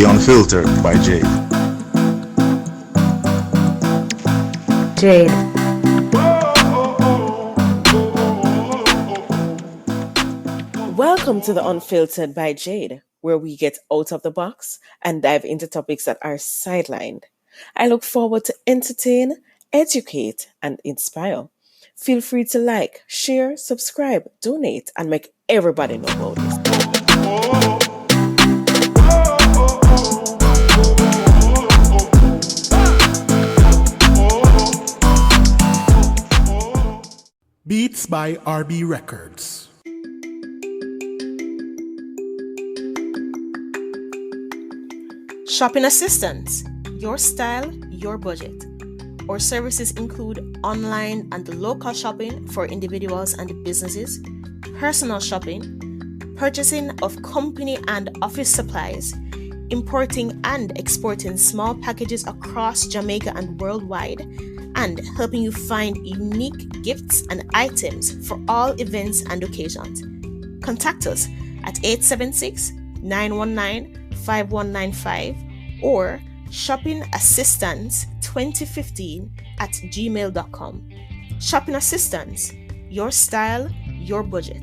The Unfiltered by Jade. Jade. Welcome to the Unfiltered by Jade, where we get out of the box and dive into topics that are sidelined. I look forward to entertain, educate, and inspire. Feel free to like, share, subscribe, donate, and make everybody know about this. Beats by RB Records. Shopping assistance, your style, your budget. Our services include online and local shopping for individuals and businesses, personal shopping, purchasing of company and office supplies, importing and exporting small packages across Jamaica and worldwide, and helping you find unique gifts and items for all events and occasions. Contact us at 876-919-5195 or shoppingassistance2015@gmail.com. Shopping Assistance, your style, your budget.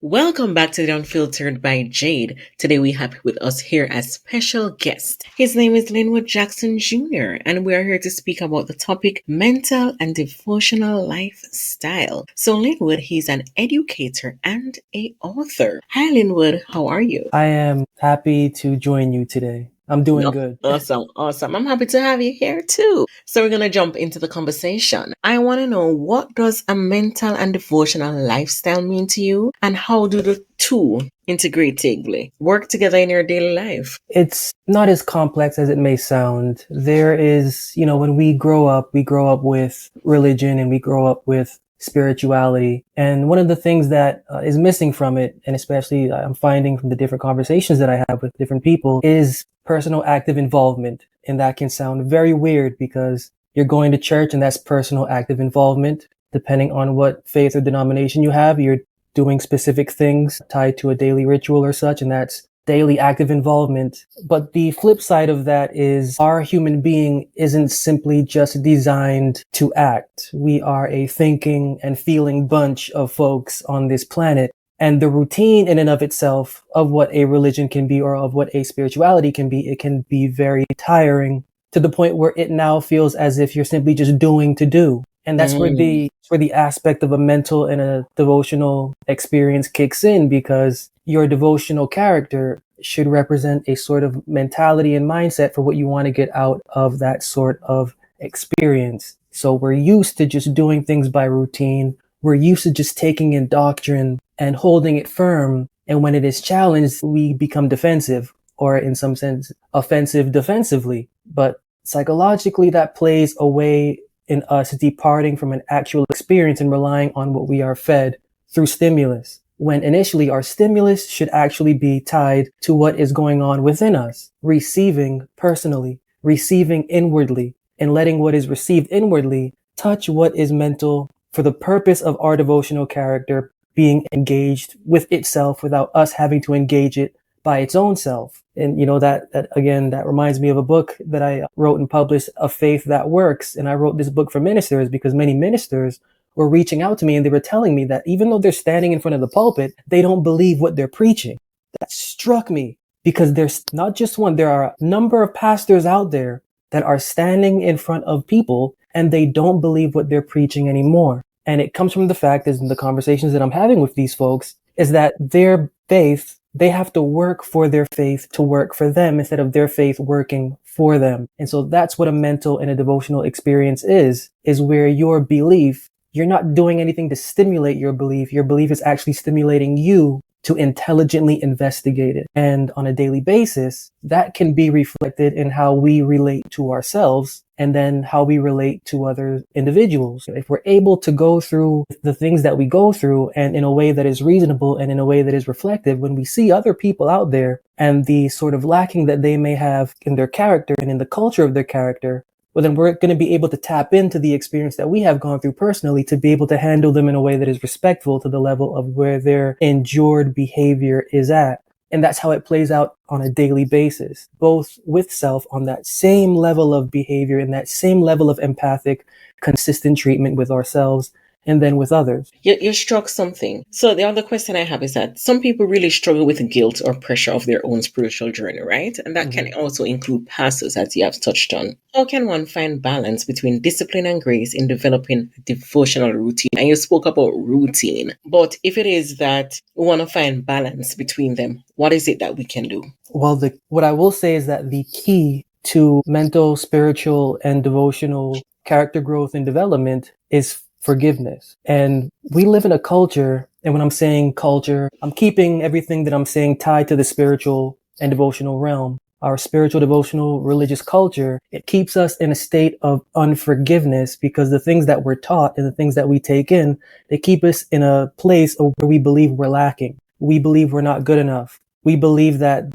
Welcome back to the Unfiltered by Jade. Today we have with us here a special guest. His name is Linwood Jackson Jr. and we are here to speak about the topic mental and devotional lifestyle. So Linwood, he's an educator and an author. Hi Linwood, how are you? I am happy to join you today. I'm doing good. Awesome. I'm happy to have you here too. So we're going to jump into the conversation. I want to know, what does a mental and devotional lifestyle mean to you, and how do the two integratively work together in your daily life? It's not as complex as it may sound. There is, when we grow up with religion and we grow up with spirituality. And one of the things that is missing from it, and especially I'm finding from the different conversations that I have with different people, is personal active involvement. And that can sound very weird because you're going to church and that's personal active involvement. Depending on what faith or denomination you have, you're doing specific things tied to a daily ritual or such, and that's daily active involvement. But the flip side of that is our human being isn't simply just designed to act. We are a thinking and feeling bunch of folks on this planet. And the routine in and of itself of what a religion can be or of what a spirituality can be, it can be very tiring to the point where it now feels as if you're simply just doing to do. And that's where the aspect of a mental and a devotional experience kicks in, because your devotional character should represent a sort of mentality and mindset for what you want to get out of that sort of experience. So we're used to just doing things by routine. We're used to just taking in doctrine and holding it firm. And when it is challenged, we become defensive, or in some sense, offensive defensively. But psychologically, that plays a way in us departing from an actual experience and relying on what we are fed through stimulus, when initially our stimulus should actually be tied to what is going on within us, receiving personally, receiving inwardly, and letting what is received inwardly touch what is mental for the purpose of our devotional character being engaged with itself without us having to engage it by its own self. And that reminds me of a book that I wrote and published, A Faith That Works. And I wrote this book for ministers because many ministers were reaching out to me and they were telling me that even though they're standing in front of the pulpit, they don't believe what they're preaching. That struck me because there's not just one, there are a number of pastors out there that are standing in front of people and they don't believe what they're preaching anymore. And it comes from the fact, as in the conversations that I'm having with these folks, is that their faith, they have to work for their faith to work for them instead of their faith working for them. And so that's what a mental and a devotional experience is where your belief, you're not doing anything to stimulate your belief. Your belief is actually stimulating you to intelligently investigate it. And on a daily basis, that can be reflected in how we relate to ourselves and then how we relate to other individuals. If we're able to go through the things that we go through and in a way that is reasonable and in a way that is reflective, when we see other people out there and the sort of lacking that they may have in their character and in the culture of their character, well, then we're going to be able to tap into the experience that we have gone through personally to be able to handle them in a way that is respectful to the level of where their endured behavior is at. And that's how it plays out on a daily basis, both with self on that same level of behavior and that same level of empathic, consistent treatment with ourselves and then with others. You struck something. So the other question I have is that some people really struggle with guilt or pressure of their own spiritual journey, right? And that can also include pastors, as you have touched on. How can one find balance between discipline and grace in developing a devotional routine? And you spoke about routine, but if it is that we want to find balance between them, what is it that we can do? Well, what I will say is that the key to mental, spiritual, and devotional character growth and development is forgiveness. And we live in a culture, and when I'm saying culture, I'm keeping everything that I'm saying tied to the spiritual and devotional realm. Our spiritual, devotional, religious culture, it keeps us in a state of unforgiveness because the things that we're taught and the things that we take in, they keep us in a place where we believe we're lacking. We believe we're not good enough. We believe that,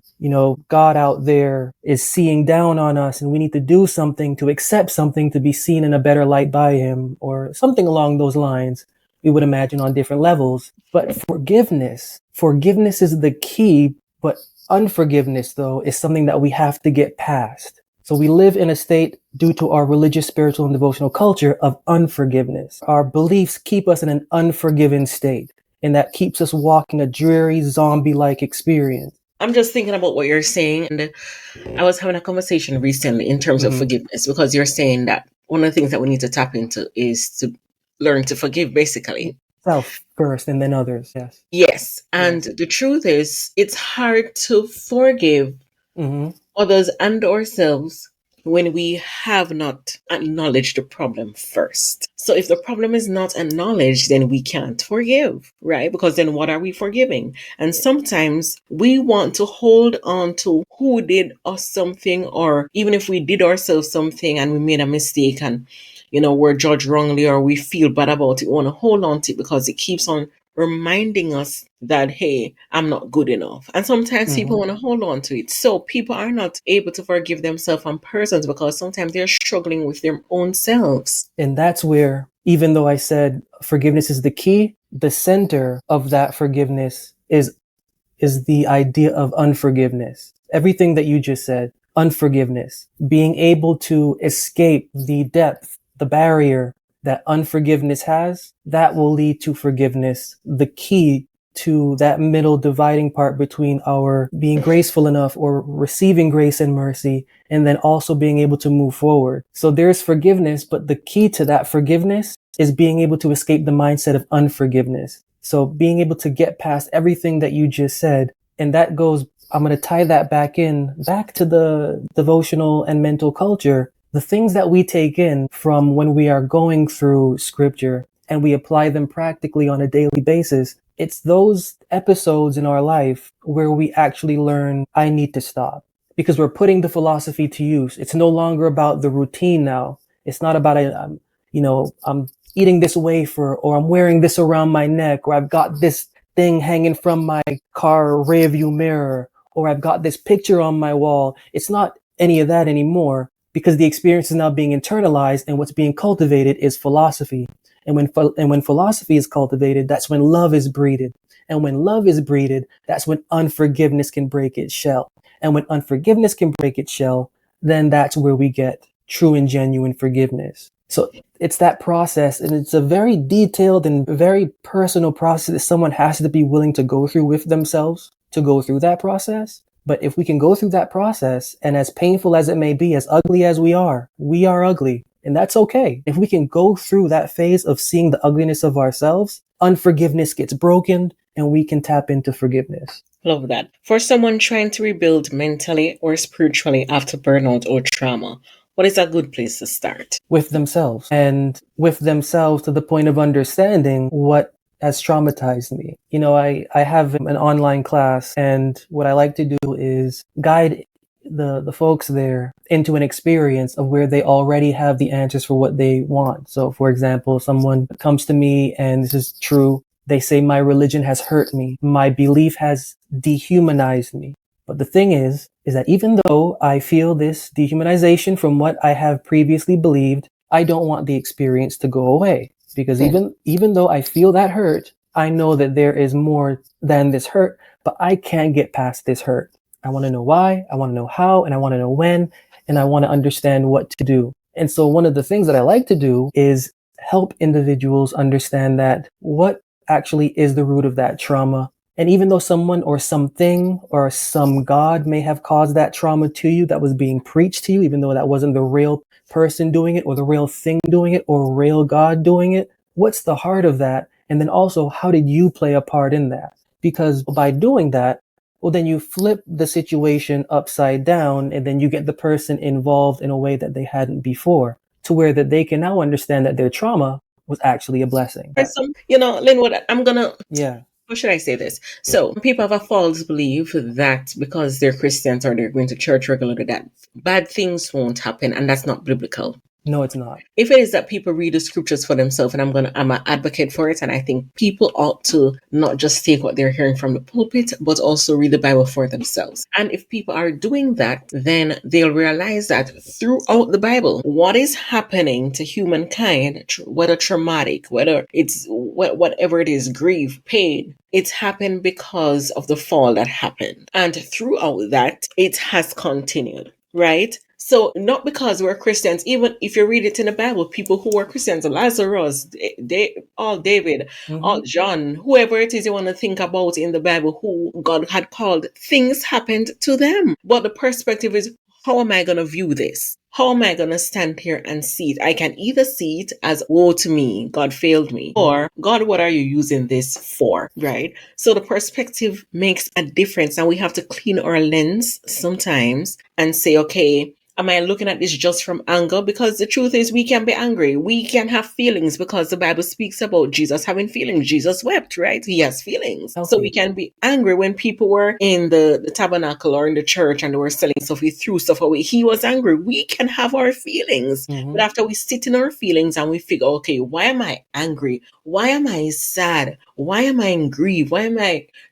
God out there is seeing down on us and we need to do something to accept something to be seen in a better light by him or something along those lines. We would imagine on different levels. But forgiveness is the key. But unforgiveness, though, is something that we have to get past. So we live in a state due to our religious, spiritual, and devotional culture of unforgiveness. Our beliefs keep us in an unforgiven state. And that keeps us walking a dreary, zombie-like experience. I'm just thinking about what you're saying. And I was having a conversation recently in terms of forgiveness, because you're saying that one of the things that we need to tap into is to learn to forgive, basically. Self first and then others, yes. Yes. And the truth is, it's hard to forgive others and ourselves when we have not acknowledged the problem first. So if the problem is not acknowledged, then we can't forgive, right? Because then what are we forgiving? And sometimes we want to hold on to who did us something, or even if we did ourselves something and we made a mistake and, we're judged wrongly or we feel bad about it, we want to hold on to it because it keeps on reminding us that, hey, I'm not good enough. And sometimes people want to hold on to it. So people are not able to forgive themselves and persons because sometimes they're struggling with their own selves. And that's where, even though I said forgiveness is the key, the center of that forgiveness is the idea of unforgiveness. Everything that you just said, unforgiveness, being able to escape the depth, the barrier that unforgiveness has, that will lead to forgiveness. The key to that middle dividing part between our being graceful enough or receiving grace and mercy, and then also being able to move forward. So there's forgiveness, but the key to that forgiveness is being able to escape the mindset of unforgiveness. So being able to get past everything that you just said. And that goes, I'm going to tie that back to the devotional and mental culture. The things that we take in from when we are going through scripture and we apply them practically on a daily basis, it's those episodes in our life where we actually learn, I need to stop, because we're putting the philosophy to use. It's no longer about the routine now. It's not about, I'm eating this wafer, or I'm wearing this around my neck, or I've got this thing hanging from my car rearview mirror, or I've got this picture on my wall. It's not any of that anymore, because the experience is now being internalized, and what's being cultivated is philosophy. And when philosophy is cultivated, that's when love is breeded. And when love is breeded, that's when unforgiveness can break its shell. And when unforgiveness can break its shell, then that's where we get true and genuine forgiveness. So it's that process, and it's a very detailed and very personal process that someone has to be willing to go through with themselves to go through that process. But if we can go through that process, and as painful as it may be, as ugly as we are ugly, and that's okay. If we can go through that phase of seeing the ugliness of ourselves, unforgiveness gets broken and we can tap into forgiveness. Love that. For someone trying to rebuild mentally or spiritually after burnout or trauma, what is a good place to start? With themselves, and with themselves to the point of understanding what has traumatized me. I have an online class, and what I like to do is guide the folks there into an experience of where they already have the answers for what they want. So for example, someone comes to me, and this is true. They say, my religion has hurt me. My belief has dehumanized me. But the thing is is that even though I feel this dehumanization from what I have previously believed, I don't want the experience to go away. Because even though I feel that hurt, I know that there is more than this hurt, but I can't get past this hurt. I want to know why, I want to know how, and I want to know when, and I want to understand what to do. And so one of the things that I like to do is help individuals understand that what actually is the root of that trauma. And even though someone or something or some God may have caused that trauma to you that was being preached to you, even though that wasn't the real person doing it or the real thing doing it or real God doing it, what's the heart of that? And then also, how did you play a part in that? Because by doing that, well, then you flip the situation upside down and then you get the person involved in a way that they hadn't before, to where that they can now understand that their trauma was actually a blessing. Linwood, I'm gonna. Yeah. How should I say this? So people have a false belief that because they're Christians or they're going to church regularly, that bad things won't happen, and that's not biblical. No, it's not. If it is that people read the scriptures for themselves, and I'm an advocate for it, and I think people ought to not just take what they're hearing from the pulpit, but also read the Bible for themselves. And if people are doing that, then they'll realize that throughout the Bible, what is happening to humankind, whether traumatic, whether it's whatever it is, grief, pain, it's happened because of the fall that happened. And throughout that, it has continued, right? So not because we're Christians, even if you read it in the Bible, people who were Christians, Lazarus, all David, all John, whoever it is you want to think about in the Bible, who God had called, things happened to them. But the perspective is, how am I going to view this? How am I going to stand here and see it? I can either see it as, woe to me, God failed me, or God, what are you using this for? Right? So the perspective makes a difference, and we have to clean our lens sometimes and say, okay, am I looking at this just from anger? Because the truth is, we can be angry. We can have feelings, because the Bible speaks about Jesus having feelings. Jesus wept, right? He has feelings. Okay. So we can be angry when people were in the tabernacle or in the church and they were selling stuff. He threw stuff away. He was angry. We can have our feelings. But after we sit in our feelings and we figure, okay, why am I angry? Why am I sad? Why am I in grief?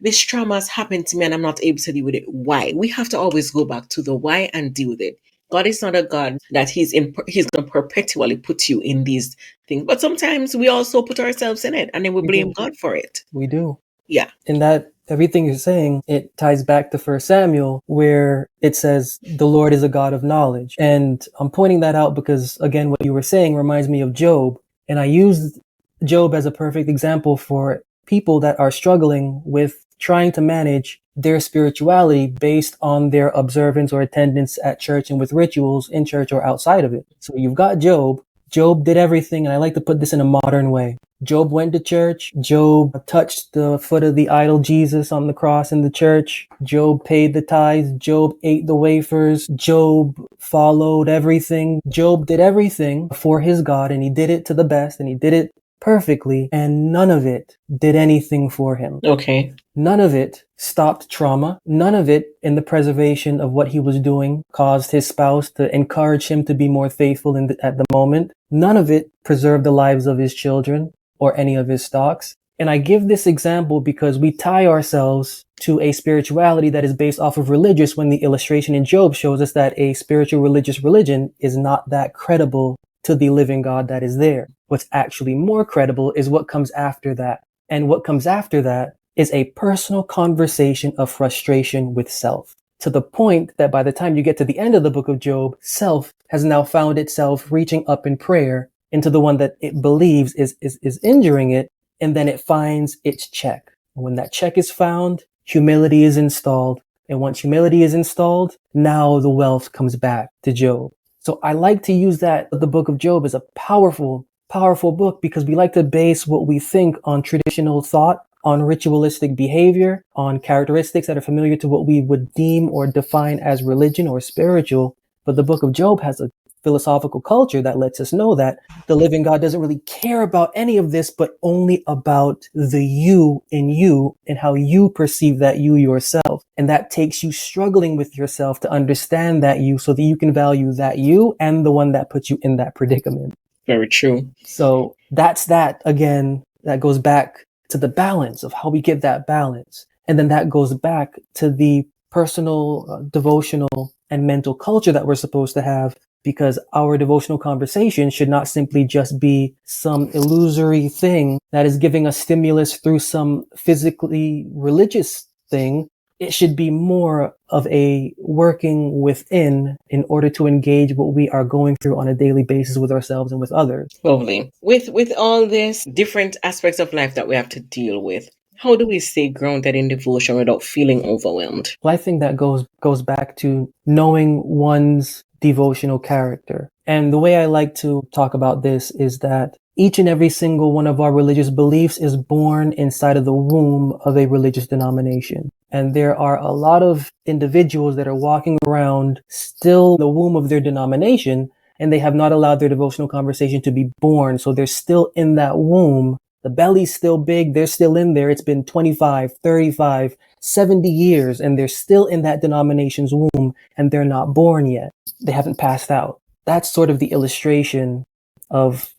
This trauma has happened to me and I'm not able to deal with it. Why? We have to always go back to the why and deal with it. God is not a God that he's going to perpetually put you in these things. But sometimes we also put ourselves in it and then we blame God for it. We do. Yeah. And that everything you're saying, it ties back to 1 Samuel, where it says the Lord is a God of knowledge. And I'm pointing that out because, again, what you were saying reminds me of Job. And I used Job as a perfect example for people that are struggling with trying to manage their spirituality based on their observance or attendance at church and with rituals in church or outside of it. So you've got Job. Job did everything, and I like to put this in a modern way. Job went to church. Job touched the foot of the idol Jesus on the cross in the church. Job paid the tithes. Job ate the wafers. Job followed everything. Job did everything for his God, and he did it to the best, and he did it perfectly, and none of it did anything for him. Okay. None of it stopped trauma. None of it, in the preservation of what he was doing, caused his spouse to encourage him to be more faithful at the moment. None of it preserved the lives of his children or any of his stocks. And I give this example because we tie ourselves to a spirituality that is based off of religious, when the illustration in Job shows us that a spiritual religious religion is not that credible to the living God that is there. What's actually more credible is what comes after that. And what comes after that is a personal conversation of frustration with self, to the point that by the time you get to the end of the book of Job, self has now found itself reaching up in prayer into the one that it believes is injuring it, and then it finds its check. And when that check is found, humility is installed. And once humility is installed, now the wealth comes back to Job. So I like to use the book of Job as a powerful book, because we like to base what we think on traditional thought, on ritualistic behavior, on characteristics that are familiar to what we would deem or define as religion or spiritual. But the book of Job has a philosophical culture that lets us know that the living God doesn't really care about any of this, but only about the you in you and how you perceive that you yourself. And that takes you struggling with yourself to understand that you, so that you can value that you and the one that put you in that predicament. Very true. So that's that. Again, that goes back to the balance of how we get that balance. And then that goes back to the personal, devotional, and mental culture that we're supposed to have, because our devotional conversation should not simply just be some illusory thing that is giving us stimulus through some physically religious thing. It should be more of a working within in order to engage what we are going through on a daily basis with ourselves and with others. Lovely. With all these different aspects of life that we have to deal with, how do we stay grounded in devotion without feeling overwhelmed? Well, I think that goes back to knowing one's devotional character. And the way I like to talk about this is that each and every single one of our religious beliefs is born inside of the womb of a religious denomination. And there are a lot of individuals that are walking around still in the womb of their denomination, and they have not allowed their devotional conversation to be born. So they're still in that womb. The belly's still big. They're still in there. It's been 25, 35, 70 years, and they're still in that denomination's womb, and they're not born yet. They haven't passed out. That's sort of the illustration of,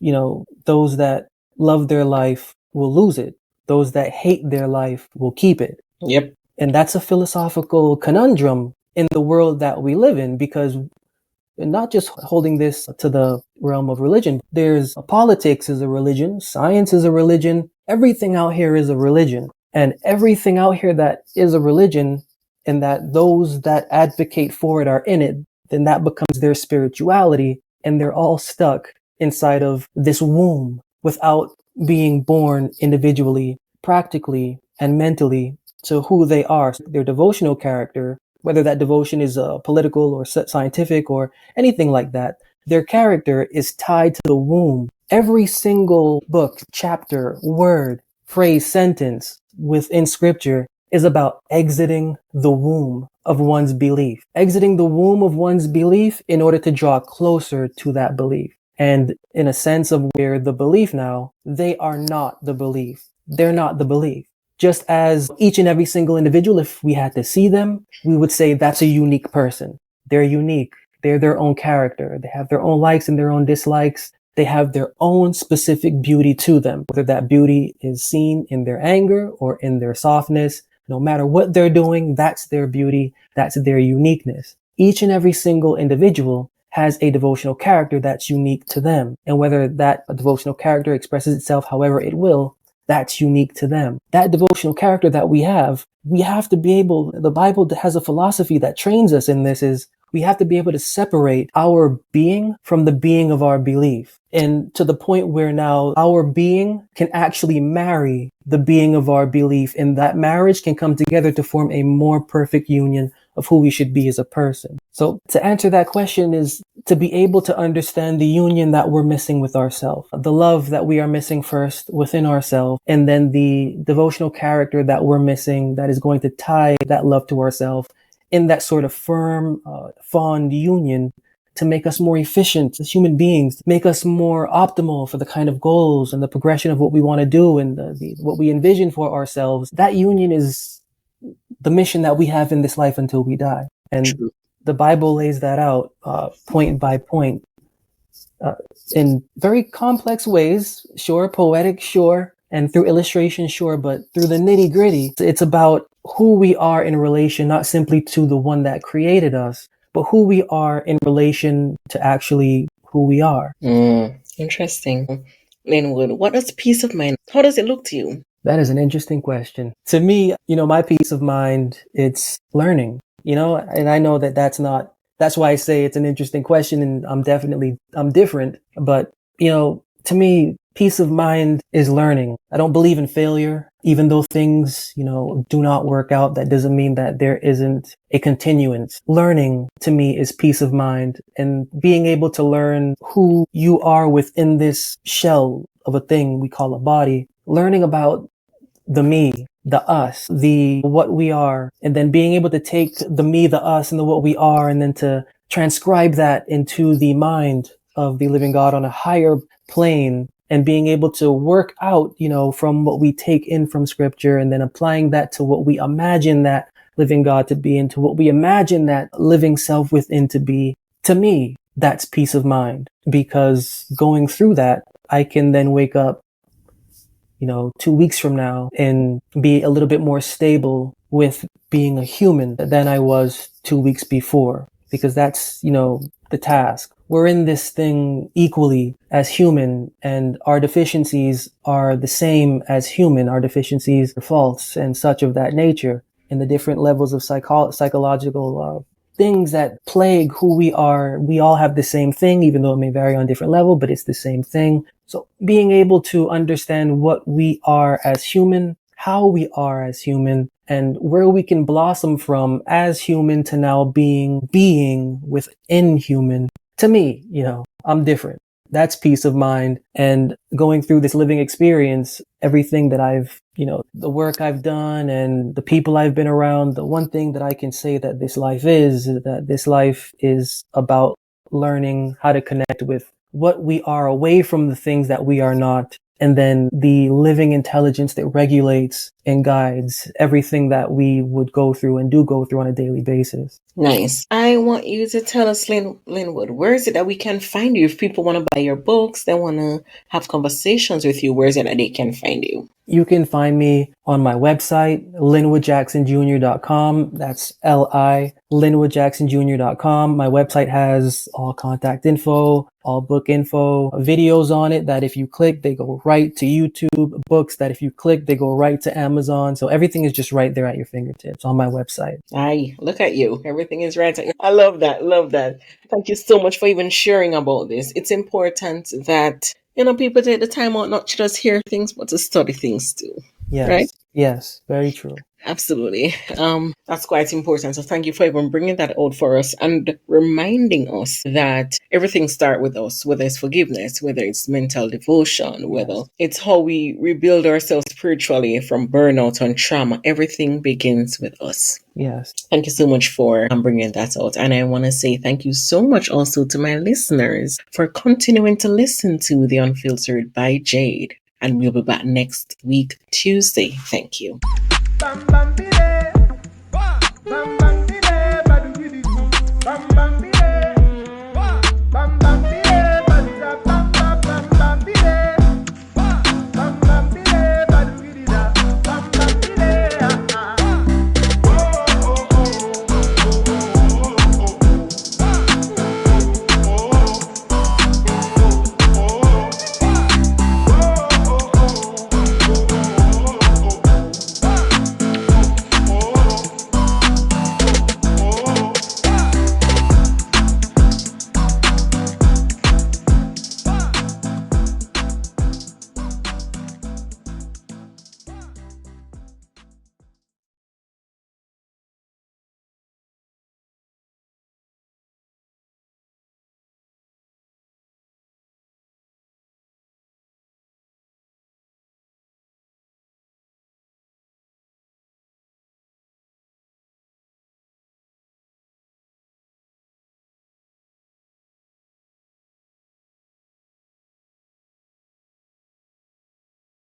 those that love their life will lose it. Those that hate their life will keep it. Yep. And that's a philosophical conundrum in the world that we live in, because not just holding this to the realm of religion. There's politics is a religion. Science is a religion. Everything out here is a religion. And everything out here that is a religion, and that those that advocate for it are in it, then that becomes their spirituality. And they're all stuck inside of this womb without being born individually, practically, and mentally to who they are. Their devotional character, whether that devotion is political or scientific or anything like that, their character is tied to the womb. Every single book, chapter, word, phrase, sentence within scripture is about exiting the womb of one's belief, exiting the womb of one's belief in order to draw closer to that belief. And in a sense of where the belief now, they are not the belief. They're not the belief. Just as each and every single individual, if we had to see them, we would say that's a unique person. They're unique. They're their own character. They have their own likes and their own dislikes. They have their own specific beauty to them, whether that beauty is seen in their anger or in their softness. No matter what they're doing, that's their beauty. That's their uniqueness. Each and every single individual has a devotional character that's unique to them. And whether that devotional character expresses itself however it will, that's unique to them. That devotional character that we have to be able, the Bible has a philosophy that trains us in this, is we have to be able to separate our being from the being of our belief. And to the point where now our being can actually marry the being of our belief, and that marriage can come together to form a more perfect union of who we should be as a person. So to answer that question is to be able to understand the union that we're missing with ourselves, the love that we are missing first within ourselves, and then the devotional character that we're missing that is going to tie that love to ourselves in that sort of firm, fond union to make us more efficient as human beings, make us more optimal for the kind of goals and the progression of what we want to do and what we envision for ourselves. That union is the mission that we have in this life until we die. And True. The Bible lays that out point by point in very complex ways, sure, poetic, sure, and through illustration, sure, but through the nitty gritty, it's about who we are in relation, not simply to the one that created us, but who we are in relation to actually who we are. Interesting. Linwood, what does peace of mind, how does it look to you? That is an interesting question. To me, my peace of mind, it's learning, and I know that that's why I say it's an interesting question, and I'm different. But, to me, peace of mind is learning. I don't believe in failure. Even though things, do not work out, that doesn't mean that there isn't a continuance. Learning to me is peace of mind, and being able to learn who you are within this shell of a thing we call a body, learning about the me, the us, the what we are, and then being able to take the me, the us, and the what we are, and then to transcribe that into the mind of the living God on a higher plane, and being able to work out, from what we take in from scripture, and then applying that to what we imagine that living God to be, and to what we imagine that living self within to be. To me, that's peace of mind, because going through that, I can then wake up 2 weeks from now and be a little bit more stable with being a human than I was 2 weeks before, because that's, the task. We're in this thing equally as human, and our deficiencies are the same as human. Our deficiencies are faults and such of that nature, in the different levels of psychological things that plague who we are. We all have the same thing, even though it may vary on different level, but it's the same thing. So being able to understand what we are as human, how we are as human, and where we can blossom from as human to now being within human. To me, I'm different. That's peace of mind. And going through this living experience, everything that the work I've done and the people I've been around, the one thing that I can say that this life is about learning how to connect with what we are away from the things that we are not. And then the living intelligence that regulates and guides everything that we would go through and do go through on a daily basis. Nice. I want you to tell us, Linwood, where is it that we can find you? If people want to buy your books, they want to have conversations with you, where is it that they can find you? You can find me on my website, linwoodjacksonjr.com. That's linwoodjacksonjr.com. My website has all contact info, all book info, videos on it that if you click, they go right to YouTube, books that if you click, they go right to Amazon. So everything is just right there at your fingertips on my website. Aye, look at you. Everything is right. I love that. Love that. Thank you so much for even sharing about this. It's important that, people take the time out not to just hear things, but to study things too. Yes. Right? Yes. Very true. Absolutely. That's quite important. So thank you for even bringing that out for us and reminding us that everything starts with us, whether it's forgiveness, whether it's mental devotion, whether it's how we rebuild ourselves spiritually from burnout and trauma. Everything begins with us. Yes. Thank you so much for bringing that out. And I want to say thank you so much also to my listeners for continuing to listen to The Unfiltered by Jade. And we'll be back next week, Tuesday. Thank you. Bam, bam, bam, bam.